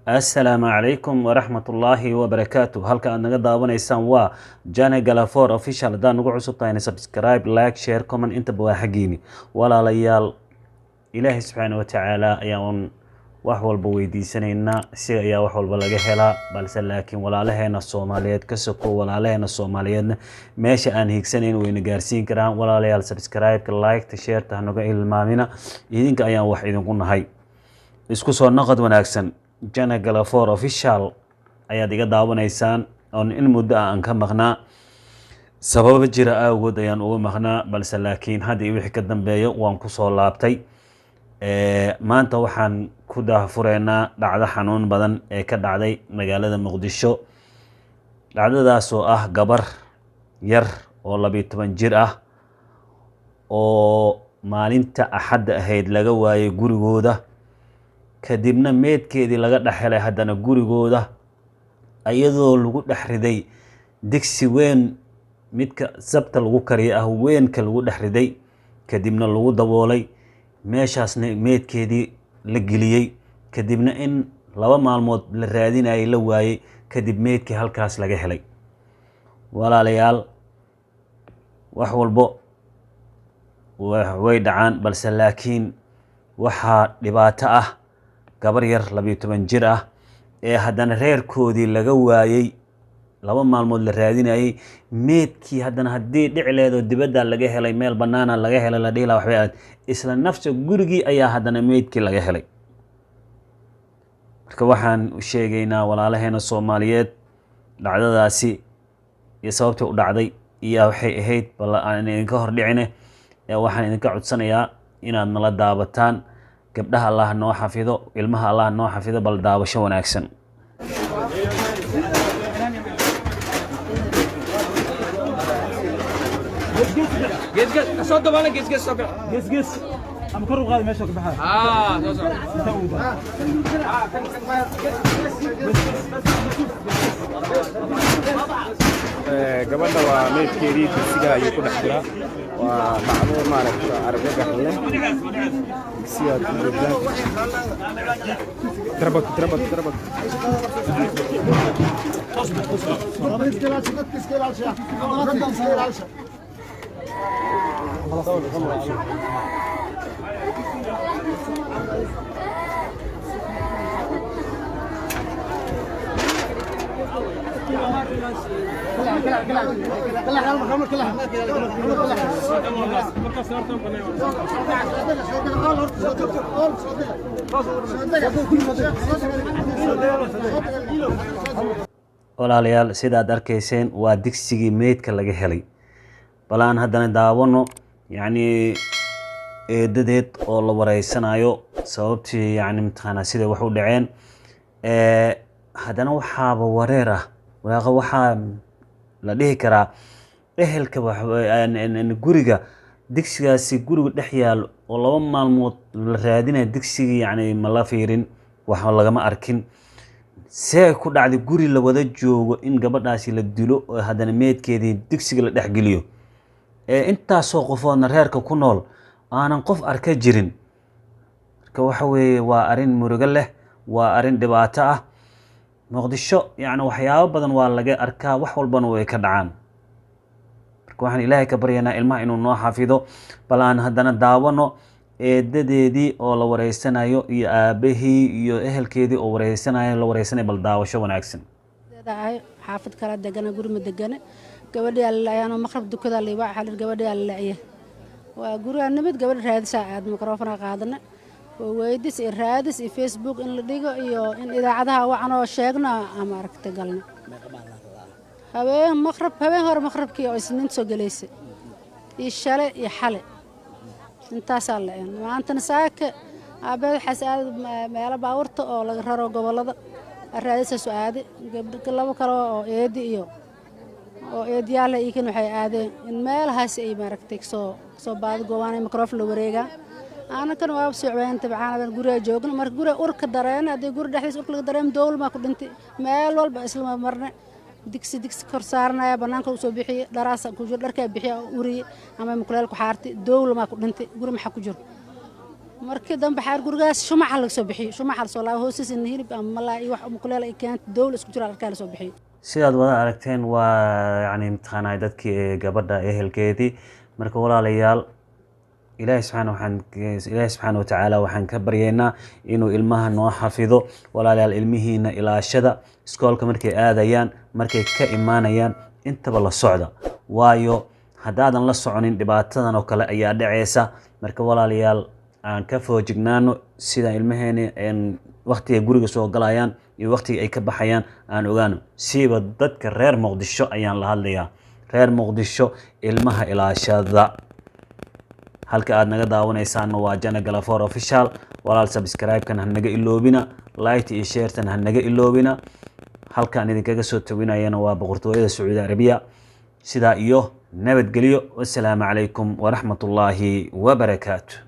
السلام عليكم ورحمة الله وبركاته. هلك أن نقدر أبنيسان وا جانا جلافور أوفيشال دا نقول عصب تاني سبسكرايب لايك شير كومنت أنت بواحقيني ولا ليال إلهي سبحانه وتعالى أيام وحول بويدي سنينا سي يا وحول بلغة هلا بل لكن ولا لهنا الصوماليات كسكو ولا لهنا الصوماليات ماشي أن هيك سنين وينجارسين كرام ولا ليال سبسكرايب لايك تشير تهنوغا إلى المامينا يدينك أيام واحد يكون هاي isku soo noqod wanaagsan jana galafoor official ayaad iga daawanaysaan oo in muddo aan ka maqnaa sabab jira awgood ayaan uga maqnaa balse laakiin hadda wixii ka dambeeyo waan ku soo laabtay maanta waxaan ku daafureynaa dhacdo xanuun badan ee ka dhacday magaalada Muqdisho dhacdadaas oo ah gabar yar oo 12 jir ah oo maalinta axad ahayd laga waayay gurigooda kadibna meedkeedii laga dhaxelay haddana gurigooda ayadoo lagu dhaxriday digsi weyn midka sabta lagu kariyo ah weynka lagu dhaxriday kadibna lagu daboolay meeshaasna meedkeedii la geliyay kadibna in 2 maalmood la raadinayay la waayay kadib meedkii halkaas laga helay walaalayaal wax walbo way dhacaan balse laakiin waxa dhibaato ah gabar yar 12 jir ah ee haddana reerkoodii laga waayay 2 maalmood la raadinayay meedkii haddana haddii dhicleedo dibadda laga helay meel banaana laga helay la dhila waxbay aad isla nafta gurigii ayaa haddana meedkii laga helay marka waxaan u sheegaynaa walaalaheena Soomaaliyeed dhacdadaasi iyo sababta u dhacday iyo waxay ahayd bal aan idinka hor dhicine waxaan idinka codsanayaa inaad nala daabataan gabdhaha Allah noo xafido ilmaha Allah noo xafido bal daawasho wanaagsan جس صوت بالك جس صبع جس أم كرو قاعد ماشي بحال gabadha waa meedkeedii dugsiga ayuu ku dhex jiraa waa macluur maaragta aragga gaxle dugsiga tarbak walaalayaal sidaad arkayseen waa digsigii meedka laga helay balaan haddana daawano yani eedadeed oo la wareysanayo sababtii yani imtixaana sida wax u dhaceen haddana waxaaba wareer ah walaaqa waxaa la dhihi karaa ehelka guriga digsigaasi guriga dhex yaal oo 2 maalmood la raadinay digsigii yani ma la fiirin wax lagama arkin see ku dhacday guri la wada joogo in gabadhaasi la dilo oo haddana meedkeedii digsiga la dhex geliyo intaasoo qofoodna reerka ku nool aanan qof arka jirin marka waxa weeye waa arin murugo leh waa arin dhibaato ah Muqdisho yani waxyaabo badan waa laga arkaa wax walbana way ka dhacaan marka waxaan ilaahay ka baryaynaa ilmaha inuu noo xafido bal aan haddana daawano eedadeedii oo la wareysanayo iyo aabahii iyo ehelkeedii oo la wareysanayo bal daawasho wanaagsan xaafad kala degan guri ma degan gabadha ayaana maqrab dukada liiba xalir gabadha laayay waa guriga nimid gabadha raadisa aad mikrofon qaadana oo weydis raadis Facebook in la dhigo iyo in idaacadaha waxaan oo sheegna ama aragta galna habeen hore maqrabkii oo isniin soo galeysay ishale iyo xale intaas la een maantana saaka aabay xasaad meelo baawurta oo laga raro gobolada raadisa su'aadi gabdho laba kale oo eedi iyo oo eediyaale iikan waxay aadeen in meelahaas ay maaragtay soo baad goobaan mikrofon la wareega ana kan waa socdaan tabcaan guriga joogno mar guriga urka dareen hadii guri dhaxdiis urka laga dareem dowl ma ku dhintay meel walba isla marna digsi kor saarnaya banaanka u soo bixiye daraasa ku jir dharka bixiya uri ama mukuleel ku xaartay dowl ma ku dhintay guri ma ku jiro markii dambe xaar gurigaas shumaca laga soo bixiyo shumaca la soo laabo hoostiisa hilib ama malaa iyo wax kuleel ay keento dawlad isku jira halka la soo bixiyo sidaad wada aragteen waa yani imtixaanay dadkii gabadha ehelkeedii marka walaalayaal ilaahay subxaanahu wa tacaala waxaan ka baryaynaa inuu ilmaha noo xafido walaalayaal ilmihiina ilaashada iskoolka markay aadayaan markay ka imaanayaan intaba la socda waayo haddaadan la soconin dhibaatadan oo kale ayaa dhacaysa marka walaalayaal aan ka foojignaano sida ilmaheena waqtiga guriga soo galayaan iyo waqtiga ay ka baxayaan aan ogaano siiba dadka reer Muqdisho ayaan la hadlayaa reer Muqdisho ilmaha ilaashada halka aad naga daawanaysaan waa Jana Galafoor official walaal subscribe-kan ha naga iloobina like iyo share-tan ha naga iloobina halkaan idinkaga soo tawinayana waa boqortooyada Sacuudi Arabiya sida iyo nabadgelyo wassalaamu calaykum wa rahmatullaahi wa barakaatuh